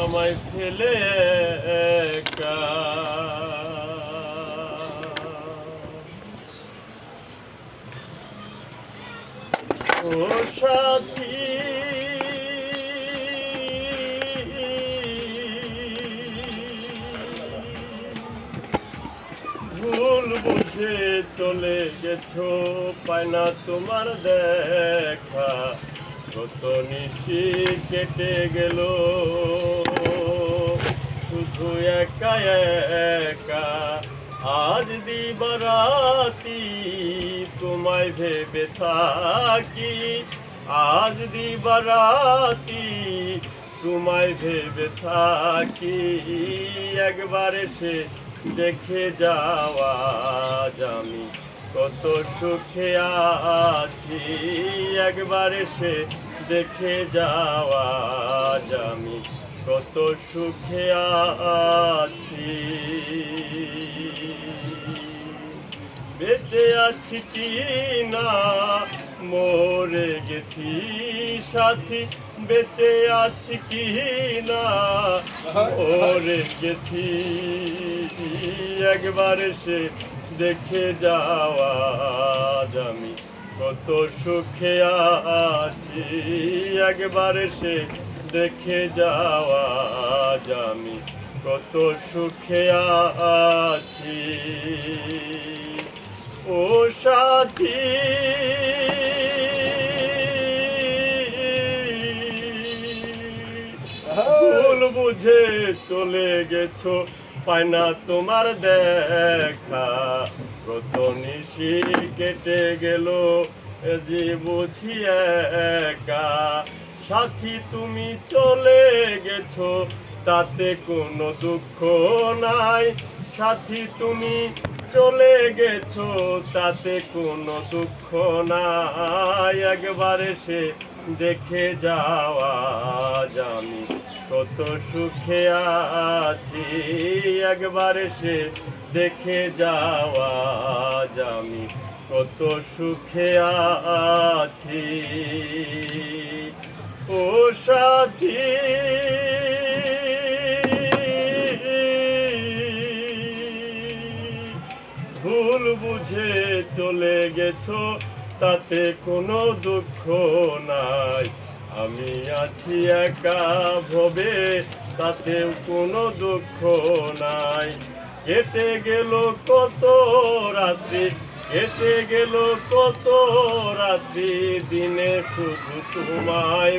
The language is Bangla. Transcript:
আমায় ফেলে একা। ও সাথী ভুল বুঝে চলে গেছো, পায় না তোমার দেখা। কত নিশি কেটে গেল শুধু একা একা। আজ দিবারাতি তোমায় ভেবে থাকি, আজ দিবারাতি তোমায় ভেবে থাকি। একবার এসে দেখে যাওয়া আমি কত সুখে আছি। একবার এসে দেখে যাওয়া আমি কত সুখে আছি। বেঁচে আছি কি না মরে গেছি সাথী, বেঁচে আছি কি না মরে গেছি। একবার এসে দেখে যাওয়া আমি কত সুখে আছি। একবার এসে দেখে যাওয়া আমি কত সুখে আছি। ও সাথী ভুল বুঝে চলে গেছো, পায় না তোমার দেখা। কত নিশি কেটে গেল যে বুঝি একা। সাথী তুমি চলে গেছো তাতে কোনো দুঃখ নাই, সাথী তুমি চলে গেছো তাতে কোনো দুঃখ নাই। একবার এসে দেখে যাওয়া আমি কত সুখে আছি। একবার এসে দেখে যাওয়া আমি কত সুখে আছি। ও সাথী ভুল বুঝে চলে গেছো তাতে কোনো দুঃখ নাই। আমি আছি একা ভবে তাতেও কোনো দুঃখ নাই। কেটে গেল কত রাত্রি, কেটে গেল কত রাত্রি, দিনে শুধু তোমায়